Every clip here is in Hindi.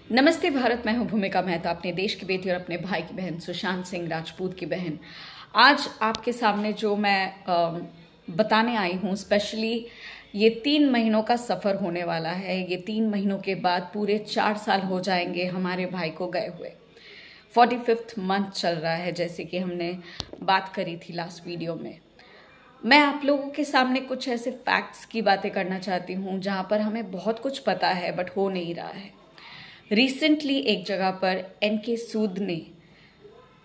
नमस्ते भारत। मैं हूं भूमिका मेहता, अपने देश की बेटी और अपने भाई की बहन सुशांत सिंह राजपूत की बहन। आज आपके सामने जो मैं बताने आई हूं, स्पेशली ये 3 महीनों का सफ़र होने वाला है। ये 3 महीनों के बाद पूरे 4 साल हो जाएंगे हमारे भाई को गए हुए। 45th मंथ चल रहा है, जैसे कि हमने बात करी थी लास्ट वीडियो में। मैं आप लोगों के सामने कुछ ऐसे फैक्ट्स की बातें करना चाहती हूँ जहाँ पर हमें बहुत कुछ पता है बट हो नहीं रहा है। रिसेंटली एक जगह पर एनके सूद ने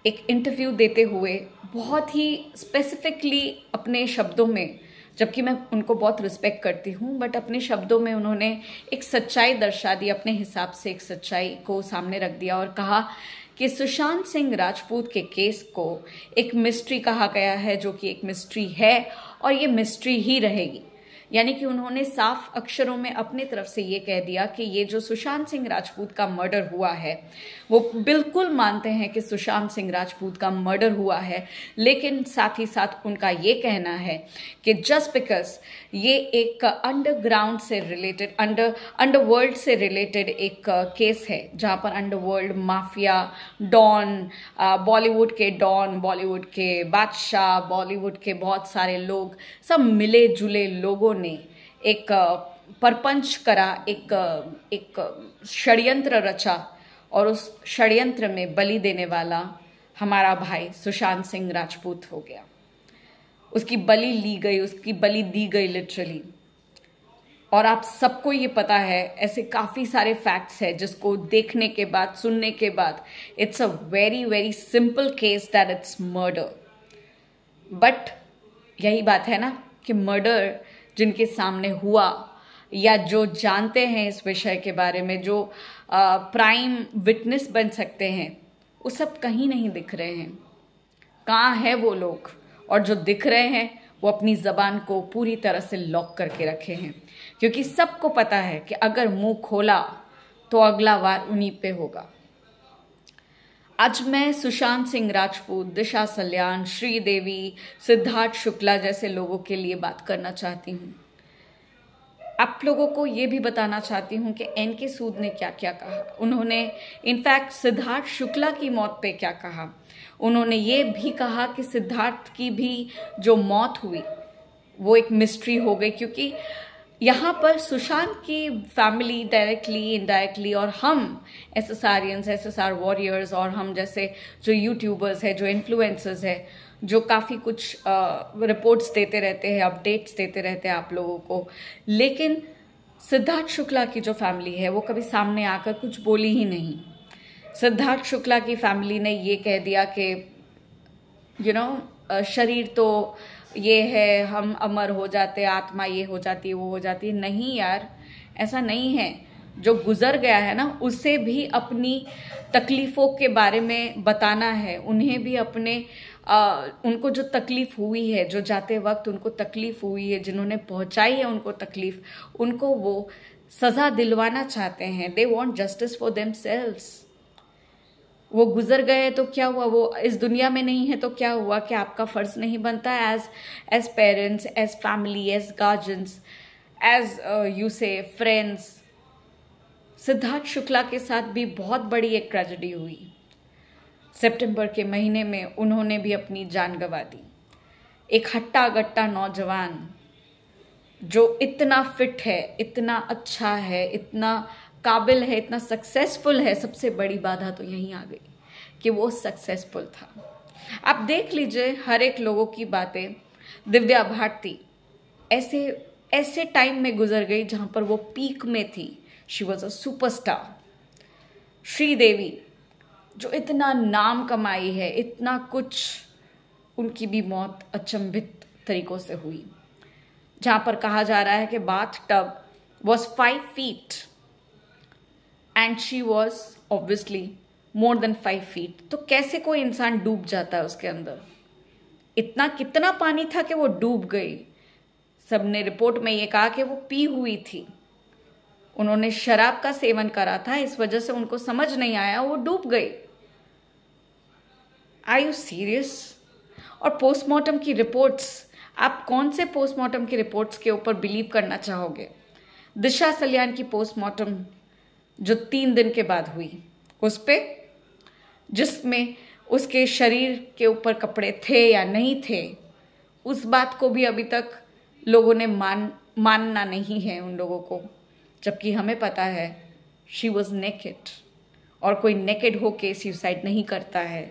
एक इंटरव्यू देते हुए बहुत ही स्पेसिफिकली अपने शब्दों में, जबकि मैं उनको बहुत रिस्पेक्ट करती हूँ, बट अपने शब्दों में उन्होंने एक सच्चाई दर्शा दी, अपने हिसाब से एक सच्चाई को सामने रख दिया और कहा कि सुशांत सिंह राजपूत के केस को एक मिस्ट्री कहा गया है, जो कि एक मिस्ट्री है और ये मिस्ट्री ही रहेगी। यानी कि उन्होंने साफ अक्षरों में अपनी तरफ से ये कह दिया कि ये जो सुशांत सिंह राजपूत का मर्डर हुआ है, वो बिल्कुल मानते हैं कि सुशांत सिंह राजपूत का मर्डर हुआ है, लेकिन साथ ही साथ उनका ये कहना है कि जस्ट बिकॉज ये एक अंडरग्राउंड से रिलेटेड, अंडरवर्ल्ड से रिलेटेड एक केस है, जहाँ पर अंडरवर्ल्ड माफिया, डॉन, बॉलीवुड के डॉन, बॉलीवुड के बादशाह, बॉलीवुड के बहुत सारे लोग, सब मिले जुले लोगों ने एक परपंच करा, एक षड्यंत्र रचा और उस षड्यंत्र में बलि देने वाला हमारा भाई सुशांत सिंह राजपूत हो गया। उसकी बलि ली गई, उसकी बलि दी गई लिटरली। और आप सबको ये पता है, ऐसे काफ़ी सारे फैक्ट्स हैं जिसको देखने के बाद, सुनने के बाद, it's a very very simple case that it's murder. But यही बात है ना कि मर्डर जिनके सामने हुआ या जो जानते हैं इस विषय के बारे में, जो प्राइम विटनेस बन सकते हैं, वो सब कहीं नहीं दिख रहे हैं। कहाँ है वो लोग? और जो दिख रहे हैं वो अपनी ज़बान को पूरी तरह से लॉक करके रखे हैं, क्योंकि सबको पता है कि अगर मुंह खोला तो अगला वार उन्हीं पे होगा। आज मैं सुशांत सिंह राजपूत, दिशा सल्यान, श्रीदेवी, सिद्धार्थ शुक्ला जैसे लोगों के लिए बात करना चाहती हूँ। आप लोगों को ये भी बताना चाहती हूँ कि एनके सूद ने क्या क्या कहा। उन्होंने इनफैक्ट सिद्धार्थ शुक्ला की मौत पे क्या कहा। उन्होंने ये भी कहा कि सिद्धार्थ की भी जो मौत हुई वो एक मिस्ट्री हो गई, क्योंकि यहाँ पर सुशांत की फैमिली डायरेक्टली, इनडायरेक्टली, और हम एसएसआरियंस, एसएसआर वॉरियर्स, और हम जैसे जो यूट्यूबर्स हैं, जो इन्फ्लुएंसर्स हैं, जो काफ़ी कुछ रिपोर्ट्स देते रहते हैं, अपडेट्स देते रहते हैं आप लोगों को, लेकिन सिद्धार्थ शुक्ला की जो फैमिली है वो कभी सामने आकर कुछ बोली ही नहीं। सिद्धार्थ शुक्ला की फैमिली ने ये कह दिया कि शरीर तो ये है, हम अमर हो जाते, आत्मा ये हो जाती है, वो हो जाती है। नहीं यार, ऐसा नहीं है। जो गुजर गया है ना, उसे भी अपनी तकलीफ़ों के बारे में बताना है। उन्हें भी अपने उनको जो तकलीफ़ हुई है, जो जाते वक्त उनको तकलीफ़ हुई है, जिन्होंने पहुंचाई है उनको तकलीफ़, उनको वो सज़ा दिलवाना चाहते हैं। They want justice for themselves. वो गुजर गए तो क्या हुआ, वो इस दुनिया में नहीं है तो क्या हुआ? कि आपका फ़र्ज़ नहीं बनता as parents, as family, as guardians, as you से फ्रेंड्स? सिद्धार्थ शुक्ला के साथ भी बहुत बड़ी एक ट्रेजेडी हुई। सितंबर के महीने में उन्होंने भी अपनी जान गंवा दी। एक हट्टा गट्टा नौजवान जो इतना फिट है, इतना अच्छा है, इतना काबिल है, इतना सक्सेसफुल है। सबसे बड़ी बाधा तो यहीं आ गई कि वो सक्सेसफुल था। आप देख लीजिए हर एक लोगों की बातें। दिव्या भारती ऐसे टाइम में गुजर गई जहां पर वो पीक में थी। She was a superstar. Sridevi जो इतना नाम कमाई है, इतना कुछ, उनकी भी मौत अचंभित तरीकों से हुई, जहां पर कहा जा रहा है कि bath tub was 5 feet and she was obviously more than 5 feet। तो कैसे कोई इंसान डूब जाता है उसके अंदर? इतना कितना पानी था कि वो डूब गई। सबने रिपोर्ट में ये कहा कि वो पी हुई थी, उन्होंने शराब का सेवन करा था, इस वजह से उनको समझ नहीं आया, वो डूब गई। Are you serious? और पोस्टमार्टम की रिपोर्ट्स, आप कौन से पोस्टमार्टम की रिपोर्ट्स के ऊपर बिलीव करना चाहोगे? दिशा सल्यान की पोस्टमार्टम जो 3 दिन के बाद हुई उस पे, जिसमें उसके शरीर के ऊपर कपड़े थे या नहीं थे, उस बात को भी अभी तक लोगों ने मानना नहीं है उन लोगों को, जबकि हमें पता है शी वॉज नेकेड। और कोई नेकेड होके सुसाइड नहीं करता है।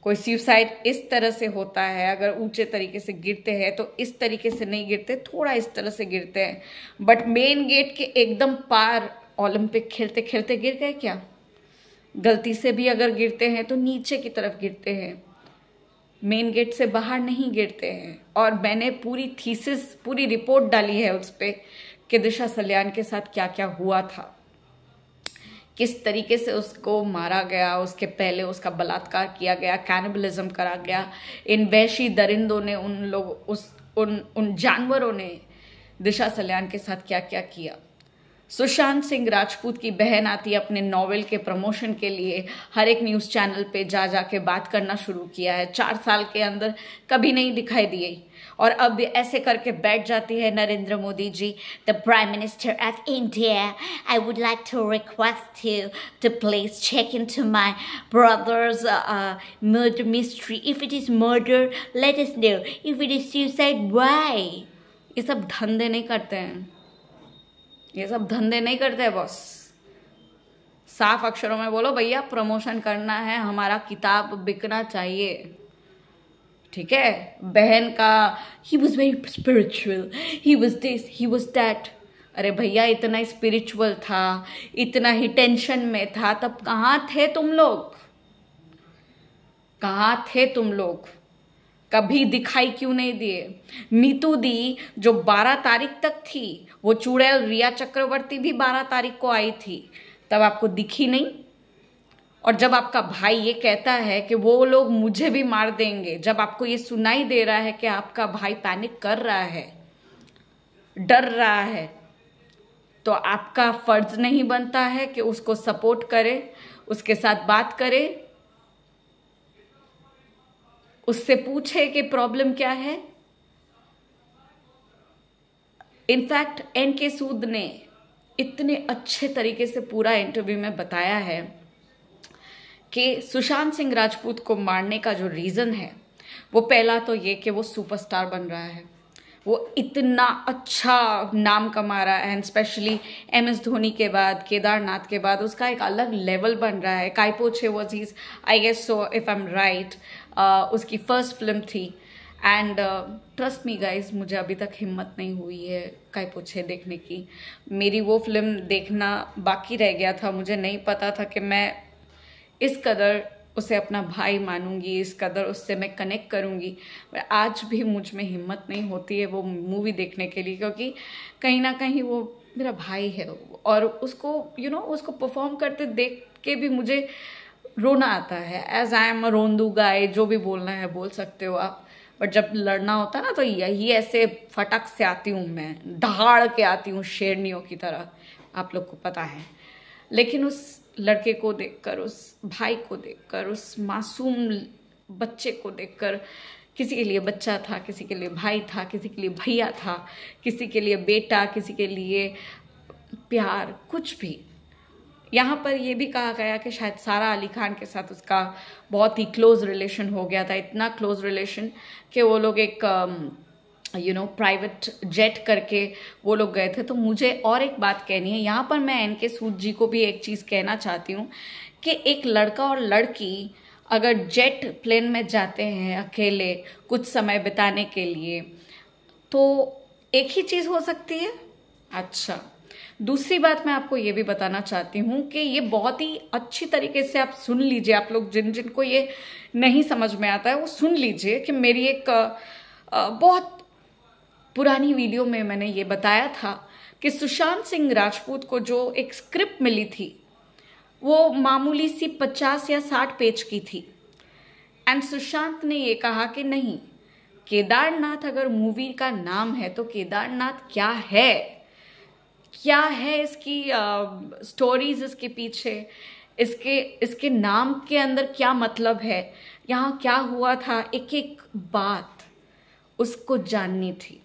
कोई सुसाइड इस तरह से होता है, अगर ऊंचे तरीके से गिरते हैं तो इस तरीके से नहीं गिरते, थोड़ा इस तरह से गिरते हैं। बट मेन गेट के एकदम पार ओलंपिक खेलते खेलते गिर गए क्या? गलती से भी अगर गिरते हैं तो नीचे की तरफ गिरते हैं, मेन गेट से बाहर नहीं गिरते हैं। और मैंने पूरी थीसिस, पूरी रिपोर्ट डाली है उस पर कि दिशा सल्यान के साथ क्या क्या हुआ था, किस तरीके से उसको मारा गया, उसके पहले उसका बलात्कार किया गया, कैनिबलिज्म करा गया। इन वैशी दरिंदों ने, उन जानवरों ने दिशा सल्यान के साथ क्या क्या किया। सुशांत सिंह राजपूत की बहन आती है अपने नॉवेल के प्रमोशन के लिए, हर एक न्यूज़ चैनल पे जा के बात करना शुरू किया है। 4 साल के अंदर कभी नहीं दिखाई दी, और अब ऐसे करके बैठ जाती है Narendra Modi ji, the prime minister of India, I would like to request you to please check into my brother's murder mystery. If it is murder let us know, if it is suicide why. ये सब धंधे नहीं करते हैं, ये सब धंधे नहीं करते बॉस। साफ अक्षरों में बोलो भैया, प्रमोशन करना है, हमारा किताब बिकना चाहिए, ठीक है। बहन का he was very spiritual, he was this, he was that. अरे भैया, इतना स्पिरिचुअल था, इतना ही टेंशन में था, तब कहाँ थे तुम लोग? कहाँ थे तुम लोग? कभी दिखाई क्यों नहीं दिए? नीतू दी जो 12 तारीख तक थी, वो चुड़ैल रिया चक्रवर्ती भी 12 तारीख को आई थी, तब आपको दिखी नहीं? और जब आपका भाई ये कहता है कि वो लोग मुझे भी मार देंगे, जब आपको ये सुनाई दे रहा है कि आपका भाई पैनिक कर रहा है, डर रहा है, तो आपका फर्ज नहीं बनता है कि उसको सपोर्ट करे, उसके साथ बात करे, उससे पूछे कि प्रॉब्लम क्या है? इनफैक्ट एनके सूद ने इतने अच्छे तरीके से पूरा इंटरव्यू में बताया है कि सुशांत सिंह राजपूत को मारने का जो रीज़न है, वो पहला तो ये कि वो सुपरस्टार बन रहा है, वो इतना अच्छा नाम कमा रहा है, एंड स्पेशली MS धोनी के बाद, केदारनाथ के बाद उसका एक अलग लेवल बन रहा है। Kai Po Che was his, I guess so if I am right, उसकी फर्स्ट फिल्म थी। एंड ट्रस्ट मी गाइज, मुझे अभी तक हिम्मत नहीं हुई है काय पो छे देखने की। मेरी वो फिल्म देखना बाकी रह गया था, मुझे नहीं पता था कि मैं इस कदर उसे अपना भाई मानूंगी, इस कदर उससे मैं कनेक्ट करूंगी। आज भी मुझ में हिम्मत नहीं होती है वो मूवी देखने के लिए, क्योंकि कहीं ना कहीं वो मेरा भाई है, और उसको उसको परफॉर्म करते देख के भी मुझे रोना आता है। एज आई एम अ रोंदू गाय, जो भी बोलना है बोल सकते हो आप, बट जब लड़ना होता है ना, तो यही ऐसे फटक से आती हूँ मैं, दहाड़ के आती हूँ शेरनियों की तरह, आप लोग को पता है। लेकिन उस लड़के को देखकर, उस भाई को देखकर, उस मासूम बच्चे को देखकर, किसी के लिए बच्चा था, किसी के लिए भाई था, किसी के लिए भैया था, किसी के लिए बेटा, किसी के लिए प्यार, कुछ भी। यहाँ पर यह भी कहा गया कि शायद सारा अली खान के साथ उसका बहुत ही क्लोज रिलेशन हो गया था, इतना क्लोज रिलेशन कि वो लोग एक प्राइवेट जेट करके वो लोग गए थे। तो मुझे और एक बात कहनी है यहाँ पर, मैं एनके सूद जी को भी एक चीज़ कहना चाहती हूँ कि एक लड़का और लड़की अगर जेट प्लेन में जाते हैं अकेले कुछ समय बिताने के लिए, तो एक ही चीज़ हो सकती है। अच्छा, दूसरी बात मैं आपको ये भी बताना चाहती हूँ कि ये बहुत ही अच्छी तरीके से आप सुन लीजिए, आप लोग जिनको ये नहीं समझ में आता है वो सुन लीजिए कि मेरी एक बहुत पुरानी वीडियो में मैंने ये बताया था कि सुशांत सिंह राजपूत को जो एक स्क्रिप्ट मिली थी वो मामूली सी 50 या 60 पेज की थी, एंड सुशांत ने ये कहा कि नहीं, केदारनाथ अगर मूवी का नाम है तो केदारनाथ क्या है, क्या है इसकी स्टोरीज, इसके पीछे, इसके नाम के अंदर क्या मतलब है, यहाँ क्या हुआ था, एक एक बात उसको जाननी थी।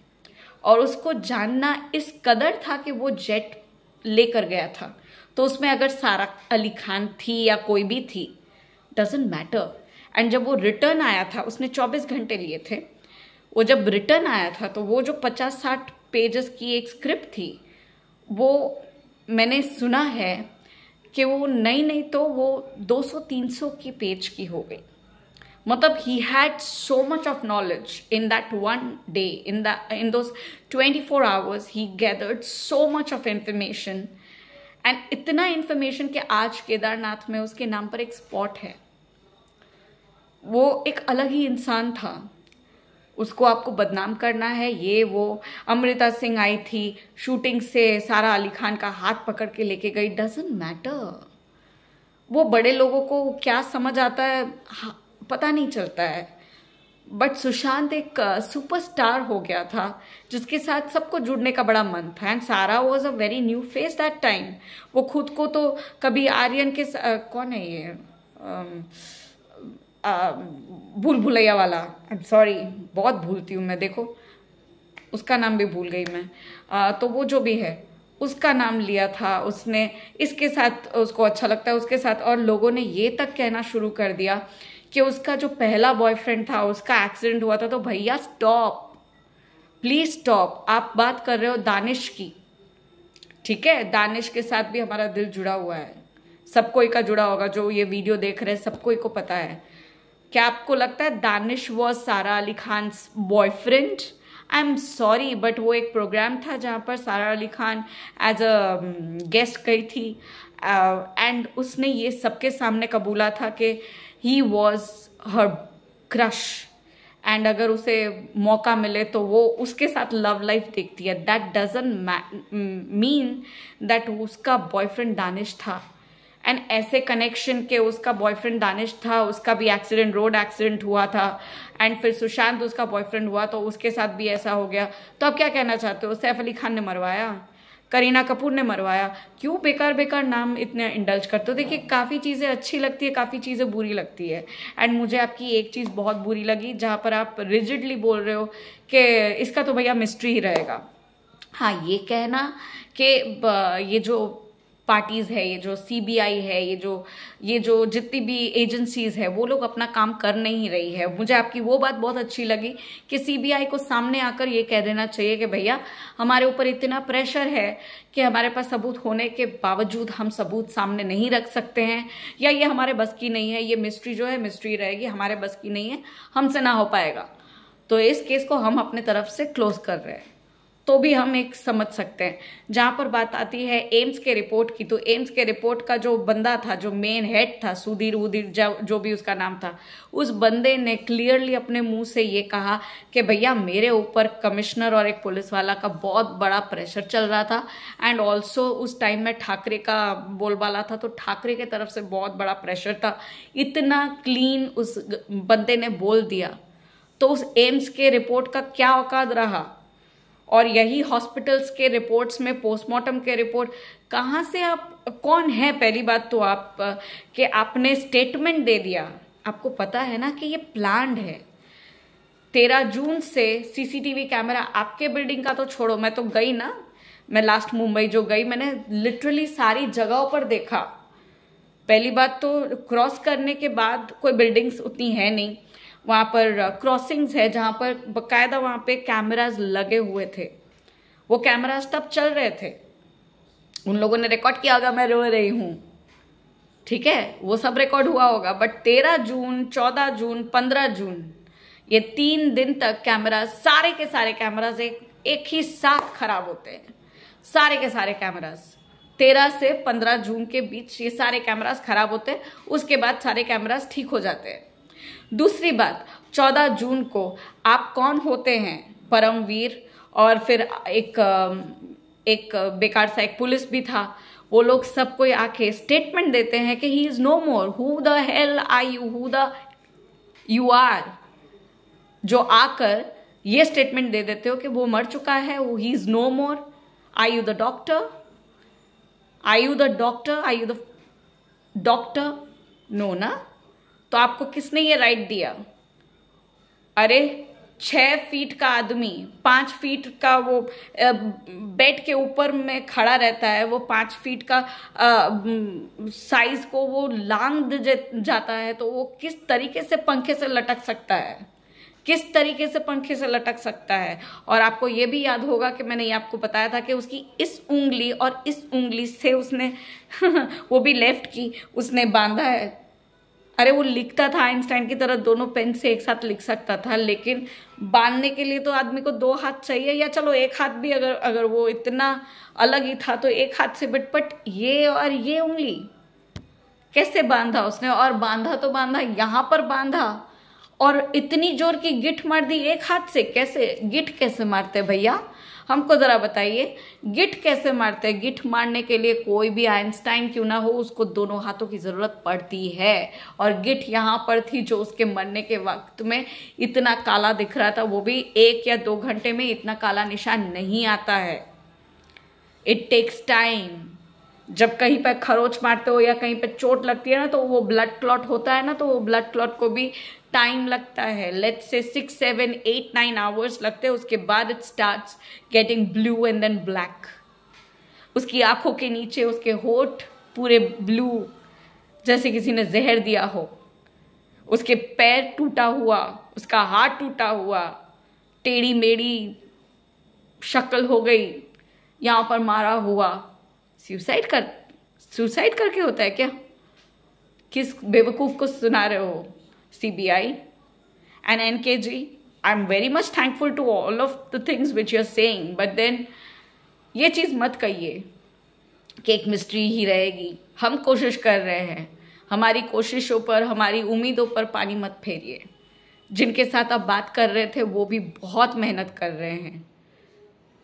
और उसको जानना इस कदर था कि वो जेट लेकर गया था, तो उसमें अगर सारा अली खान थी या कोई भी थी, डजेंट मैटर। एंड जब वो रिटर्न आया था, उसने 24 घंटे लिए थे, वो जब रिटर्न आया था तो वो जो 50-60 पेजेस की एक स्क्रिप्ट थी, वो मैंने सुना है कि वो नहीं तो वो 200-300 की पेज की हो गई। मतलब he had so much of knowledge in that one day, in those 24 hours he gathered so much of information, and इतना information कि आज केदारनाथ में उसके नाम पर एक स्पॉट है। वो एक अलग ही इंसान था, उसको आपको बदनाम करना है, ये वो। अमृता सिंह आई थी शूटिंग से, सारा अली खान का हाथ पकड़ के लेके गई, डजंट मैटर। वो बड़े लोगों को क्या समझ आता है पता नहीं चलता है, बट सुशांत एक सुपरस्टार हो गया था जिसके साथ सबको जुड़ने का बड़ा मन था। एंड सारा was a very new face that time. वो खुद को तो कभी आर्यन के कौन है ये भूल भुलैया वाला, आई एम सॉरी, बहुत भूलती हूँ मैं, देखो उसका नाम भी भूल गई मैं। तो वो जो भी है उसका नाम लिया था उसने, इसके साथ उसको अच्छा लगता है उसके साथ। और लोगों ने ये तक कहना शुरू कर दिया कि उसका जो पहला बॉयफ्रेंड था उसका एक्सीडेंट हुआ था। तो भैया स्टॉप, प्लीज स्टॉप। आप बात कर रहे हो दानिश की, ठीक है, दानिश के साथ भी हमारा दिल जुड़ा हुआ है, सब कोई का जुड़ा होगा, जो ये वीडियो देख रहे हैं सब कोई को पता है। क्या आपको लगता है Danish was Sara Ali Khan boyfriend? I am sorry, but वो एक प्रोग्राम था जहाँ पर Sara Ali Khan as a guest गई थी, एंड उसने ये सबके सामने कबूला था कि he was her crush, and अगर उसे मौका मिले तो वो उसके साथ लव लाइफ देखती है। दैट डजंट मीन दैट उसका बॉयफ्रेंड दानिश था। एंड ऐसे कनेक्शन के उसका बॉयफ्रेंड दानिश था, उसका भी एक्सीडेंट, रोड एक्सीडेंट हुआ था, एंड फिर सुशांत उसका बॉयफ्रेंड हुआ तो उसके साथ भी ऐसा हो गया। तो आप क्या कहना चाहते हो? सैफ अली खान ने मरवाया, करीना कपूर ने मरवाया, क्यों बेकार बेकार नाम इतने इंडल्ज करते हो? देखिए काफ़ी चीज़ें अच्छी लगती है, काफ़ी चीज़ें बुरी लगती है। एंड मुझे आपकी एक चीज़ बहुत बुरी लगी जहाँ पर आप रिजिडली बोल रहे हो कि इसका तो भैया मिस्ट्री ही रहेगा। हाँ, ये कहना कि ये जो पार्टीज़ है, ये जो सीबीआई है, ये जो जितनी भी एजेंसीज है, वो लोग अपना काम कर नहीं रही है। मुझे आपकी वो बात बहुत अच्छी लगी कि सीबीआई को सामने आकर ये कह देना चाहिए कि भैया हमारे ऊपर इतना प्रेशर है कि हमारे पास सबूत होने के बावजूद हम सबूत सामने नहीं रख सकते हैं, या ये हमारे बस की नहीं है, ये मिस्ट्री जो है मिस्ट्री रहेगी, हमारे बस की नहीं है, हमसे ना हो पाएगा। तो इस केस को हम अपने तरफ से क्लोज कर रहे हैं, तो भी हम एक समझ सकते हैं। जहाँ पर बात आती है एम्स के रिपोर्ट की, तो एम्स के रिपोर्ट का जो बंदा था, जो मेन हेड था, सुधीर उधीर जो भी उसका नाम था, उस बंदे ने क्लियरली अपने मुंह से ये कहा कि भैया मेरे ऊपर कमिश्नर और एक पुलिस वाला का बहुत बड़ा प्रेशर चल रहा था, एंड ऑल्सो उस टाइम में ठाकरे का बोलबाला था, तो ठाकरे के तरफ से बहुत बड़ा प्रेशर था। इतना क्लीन उस बंदे ने बोल दिया, तो उस एम्स के रिपोर्ट का क्या औकात रहा? और यही हॉस्पिटल्स के रिपोर्ट्स में, पोस्टमार्टम के रिपोर्ट कहाँ से? आप कौन है पहली बात तो आप कि आपने स्टेटमेंट दे दिया। आपको पता है ना कि ये प्लान्ड है। 13 जून से सीसीटीवी कैमरा, आपके बिल्डिंग का तो छोड़ो, मैं तो गई ना, मैं लास्ट मुंबई जो गई, मैंने लिटरली सारी जगहों पर देखा। पहली बात तो क्रॉस करने के बाद कोई बिल्डिंग्स उतनी है नहीं, वहाँ पर क्रॉसिंग्स है जहाँ पर बकायदा वहाँ पे कैमराज लगे हुए थे। वो कैमराज तब चल रहे थे, उन लोगों ने रिकॉर्ड किया होगा मैं रो रही हूँ, ठीक है, वो सब रिकॉर्ड हुआ होगा। बट 13 जून, 14 जून, 15 जून, ये 3 दिन तक कैमराज, सारे के सारे कैमराज एक ही साथ खराब होते हैं। सारे के सारे कैमराज 13 से 15 जून के बीच ये सारे कैमराज खराब होते हैं, उसके बाद सारे कैमराज ठीक हो जाते हैं। दूसरी बात, 14 जून को आप कौन होते हैं? परमवीर और फिर एक बेकार सा एक पुलिस भी था, वो लोग सब कोई आके स्टेटमेंट देते हैं कि he is no more. Who the hell are you? Who the you are? जो आकर ये स्टेटमेंट दे देते हो कि वो मर चुका है, वो he is no more. Are you the doctor? Are you the doctor? Are you the doctor? No ना। तो आपको किसने ये राइट दिया? अरे 6 फीट का आदमी 5 फीट का वो बेड के ऊपर में खड़ा रहता है, वो 5 फीट का साइज को वो लांग जाता है, तो वो किस तरीके से पंखे से लटक सकता है, किस तरीके से पंखे से लटक सकता है। और आपको ये भी याद होगा कि मैंने ये आपको बताया था कि उसकी इस उंगली और इस उंगली से उसने वो भी लेफ्ट की उसने बांधा है। अरे वो लिखता था आइंस्टाइन की तरह, दोनों पेन से एक साथ लिख सकता था, लेकिन बांधने के लिए तो आदमी को 2 हाथ चाहिए, या चलो 1 हाथ भी, अगर वो इतना अलग ही था तो 1 हाथ से, बट ये और ये उंगली कैसे बांधा उसने। और बांधा तो बांधा, यहाँ पर बांधा और इतनी जोर की गिठ मार दी 1 हाथ से। कैसे गिठ कैसे मारते भैया, हमको जरा बताइए, गिठ कैसे मारते। गिठ मारने के लिए कोई भी आइंस्टाइन क्यों ना हो, उसको दोनों हाथों की जरूरत पड़ती है। और गिठ यहाँ पर थी जो उसके मरने के वक्त में इतना काला दिख रहा था, वो भी 1 या 2 घंटे में इतना काला निशान नहीं आता है। It takes time. जब कहीं पर खरोच मारते हो या कहीं पर चोट लगती है ना, तो वो ब्लड क्लॉट होता है ना, तो वो ब्लड क्लॉट को भी टाइम लगता है। लेट्स से 6, 7, 8, 9 आवर्स लगते हैं। उसके बाद it starts getting blue and then black. उसकी आंखों के नीचे उसके होठ पूरे ब्लू, जैसे किसी ने जहर दिया हो। उसके पैर टूटा हुआ, उसका हाथ टूटा हुआ, टेढ़ी मेढ़ी शक्ल हो गई, यहाँ पर मारा हुआ। सुसाइड करके होता है क्या? किस बेवकूफ को सुना रहे हो? CBI and NKG, I'm very much thankful to all of the things which you're saying, but then ये चीज़ मत कहिए कि एक मिस्ट्री ही रहेगी। हम कोशिश कर रहे हैं, हमारी कोशिशों पर, हमारी उम्मीदों पर पानी मत फेरिए। जिनके साथ आप बात कर रहे थे वो भी बहुत मेहनत कर रहे हैं,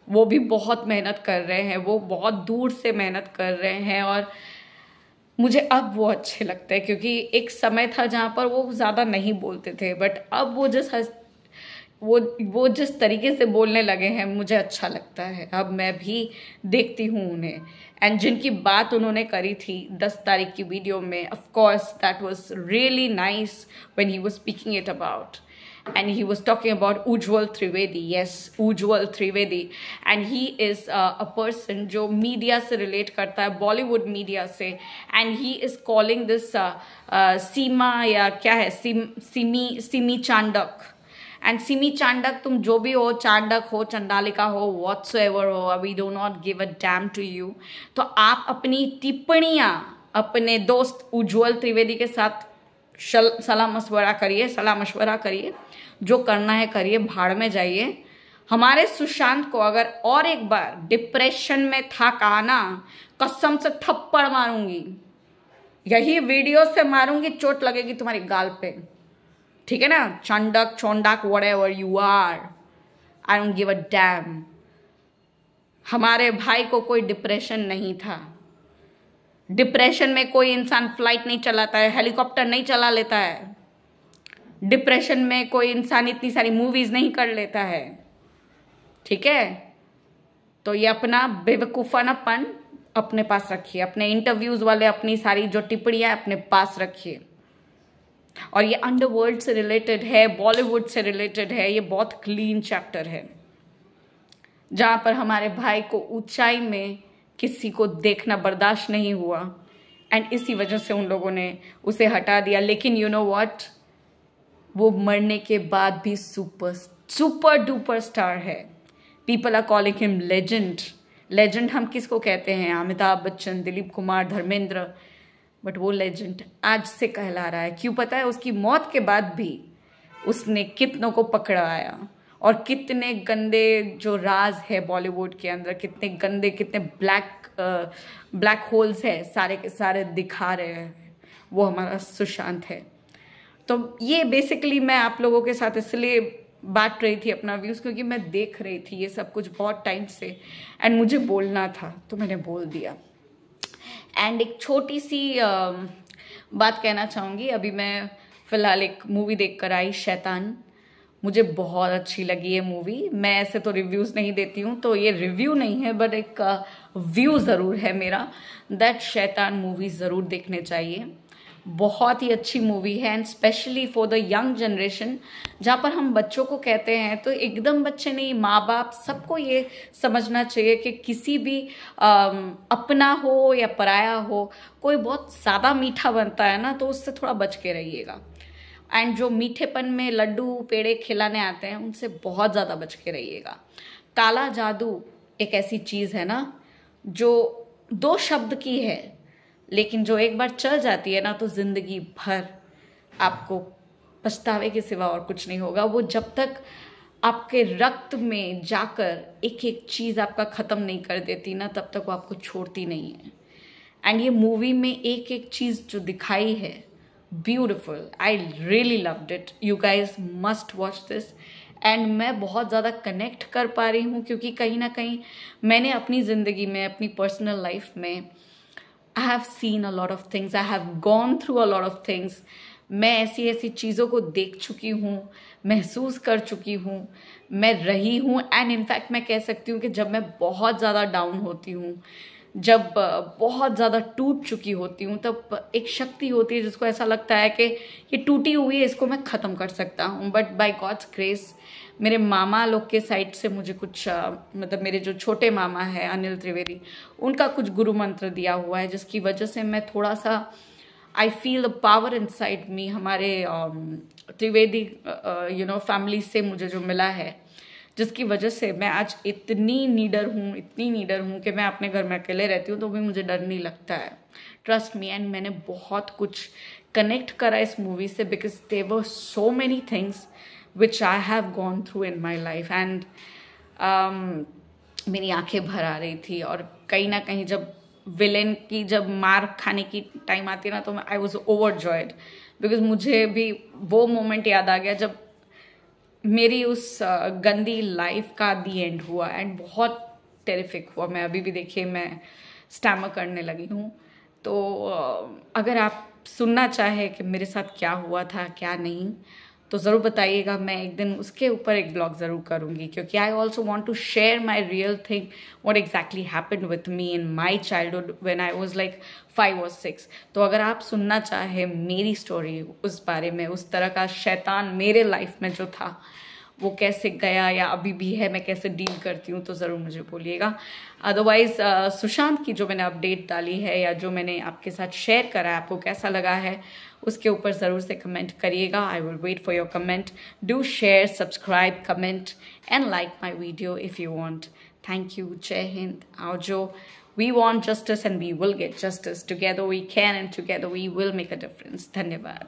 वो भी बहुत मेहनत कर रहे हैं, वो बहुत दूर से मेहनत कर रहे हैं। और मुझे अब वो अच्छे लगते हैं, क्योंकि एक समय था जहाँ पर वो ज़्यादा नहीं बोलते थे, बट अब वो जिस तरीके से बोलने लगे हैं मुझे अच्छा लगता है। अब मैं भी देखती हूँ उन्हें। एंड जिनकी बात उन्होंने करी थी 10 तारीख की वीडियो में, of course that was really nice when he was speaking it about, and he was talking about Ujjwal Trivedi. Yes, Ujjwal Trivedi, and he is a person जो मीडिया से रिलेट करता है, बॉलीवुड मीडिया से, and he is calling this सीमा या क्या है, सिमी चांडक। एंड सिमी चांडक, तुम जो भी हो, चांडक हो, चंडालिका हो, व्हाट्सएवर हो, we do not give a damn to you. तो आप अपनी टिप्पणियाँ अपने दोस्त उज्ज्वल त्रिवेदी के साथ सलाह मशवरा करिए, जो करना है करिए, भाड़ में जाइए। हमारे सुशांत को अगर और एक बार डिप्रेशन में था कहा ना, कसम से थप्पड़ मारूंगी, यही वीडियो से मारूंगी, चोट लगेगी तुम्हारी गाल पे, ठीक है ना। Chandak, Chondak, whatever you are, I don't give a damn. हमारे भाई को कोई डिप्रेशन नहीं था। डिप्रेशन में कोई इंसान फ्लाइट नहीं चलाता है, हेलीकॉप्टर नहीं चला लेता है। डिप्रेशन में कोई इंसान इतनी सारी मूवीज नहीं कर लेता है, ठीक है। तो ये अपना बेवकूफानापन अपने पास रखिए, अपने इंटरव्यूज वाले अपनी सारी जो टिप्पणियां अपने पास रखिए। और ये अंडरवर्ल्ड से रिलेटेड है, बॉलीवुड से रिलेटेड है, ये बहुत क्लीन चैप्टर है, जहां पर हमारे भाई को ऊंचाई में किसी को देखना बर्दाश्त नहीं हुआ, एंड इसी वजह से उन लोगों ने उसे हटा दिया। लेकिन यू नो व्हाट, वो मरने के बाद भी सुपर डुपर स्टार है। People are calling him legend. Legend हम किसको कहते हैं? अमिताभ बच्चन, दिलीप कुमार, धर्मेंद्र, बट वो लेजेंड आज से कहला रहा है। क्यों पता है? उसकी मौत के बाद भी उसने कितनों को पकड़ाया, और कितने गंदे जो राज है बॉलीवुड के अंदर, कितने गंदे, कितने ब्लैक होल्स है, सारे के सारे दिखा रहे हैं, वो हमारा सुशांत है। तो ये बेसिकली मैं आप लोगों के साथ इसलिए बांट रही थी अपना व्यूज़, क्योंकि मैं देख रही थी ये सब कुछ बहुत टाइम से, एंड मुझे बोलना था तो मैंने बोल दिया। एंड एक छोटी सी बात कहना चाहूँगी। अभी मैं फ़िलहाल एक मूवी देख कर आई, शैतान। मुझे बहुत अच्छी लगी ये मूवी। मैं ऐसे तो रिव्यूज़ नहीं देती हूँ, तो ये रिव्यू नहीं है, बट एक व्यू ज़रूर है मेरा, दैट शैतान मूवी ज़रूर देखने चाहिए। बहुत ही अच्छी मूवी है and specially for the young generation, जहाँ पर हम बच्चों को कहते हैं तो एकदम बच्चे नहीं, माँ बाप सबको ये समझना चाहिए कि किसी भी अपना हो या पराया हो, कोई बहुत ज़्यादा मीठा बनता है ना, तो उससे थोड़ा बच के रहिएगा। एंड जो मीठेपन में लड्डू पेड़े खिलाने आते हैं उनसे बहुत ज़्यादा बच के रहिएगा। काला जादू एक ऐसी चीज़ है ना जो 2 शब्द की है, लेकिन जो एक बार चल जाती है ना तो जिंदगी भर आपको पछतावे के सिवा और कुछ नहीं होगा। वो जब तक आपके रक्त में जाकर एक एक चीज़ आपका ख़त्म नहीं कर देती ना, तब तक वो आपको छोड़ती नहीं है। एंड ये मूवी में एक एक चीज़ जो दिखाई है, beautiful, I really loved it. You guys must watch this. And मैं बहुत ज़्यादा कनेक्ट कर पा रही हूँ क्योंकि कहीं ना कहीं मैंने अपनी ज़िंदगी में, अपनी पर्सनल लाइफ में I have seen a lot of things, I have gone through a lot of things. मैं ऐसी ऐसी चीज़ों को देख चुकी हूँ, महसूस कर चुकी हूँ, मैं रही हूँ। एंड इनफैक्ट मैं कह सकती हूँ कि जब मैं बहुत ज़्यादा डाउन होती हूँ, जब बहुत ज़्यादा टूट चुकी होती हूँ, तब एक शक्ति होती है जिसको ऐसा लगता है कि ये टूटी हुई है, इसको मैं ख़त्म कर सकता हूँ। बट बाय गॉड्स ग्रेस मेरे मामा लोग के साइड से मुझे कुछ मतलब मेरे जो छोटे मामा है अनिल त्रिवेदी, उनका कुछ गुरु मंत्र दिया हुआ है, जिसकी वजह से मैं थोड़ा सा I feel the power inside me. हमारे त्रिवेदी फैमिली से मुझे जो मिला है, जिसकी वजह से मैं आज इतनी नीडर हूँ कि मैं अपने घर में अकेले रहती हूँ तो भी मुझे डर नहीं लगता है। Trust me. एंड मैंने बहुत कुछ कनेक्ट करा इस मूवी से, because there were so many things which I have gone through in my life and मेरी आंखें भर आ रही थी। और कहीं ना कहीं जब विलेन की जब मार खाने की टाइम आती है ना, तो आई वॉज ओवरजॉयड, बिकॉज मुझे भी वो मोमेंट याद आ गया जब मेरी उस गंदी लाइफ का दी एंड हुआ। एंड बहुत टेरिफिक हुआ। मैं अभी भी देखिए मैं स्टैमर करने लगी हूँ। तो अगर आप सुनना चाहे कि मेरे साथ क्या हुआ था क्या नहीं, तो ज़रूर बताइएगा। मैं एक दिन उसके ऊपर एक ब्लॉग ज़रूर करूँगी, क्योंकि I also want to share my real thing, what exactly happened with me in my childhood when I was like 5 or 6। तो अगर आप सुनना चाहे मेरी स्टोरी उस बारे में, उस तरह का शैतान मेरे लाइफ में जो था वो कैसे गया या अभी भी है, मैं कैसे डील करती हूँ, तो ज़रूर मुझे बोलिएगा। अदरवाइज़ सुशांत की जो मैंने अपडेट डाली है या जो मैंने आपके साथ शेयर करा है, आपको कैसा लगा है उसके ऊपर ज़रूर से कमेंट करिएगा। I will wait for your comment. Do share, subscribe, comment and like my video if you want. Thank you. Jai Hind. आओ। We want justice and we will get justice. Together we can and together we will make a difference. धन्यवाद।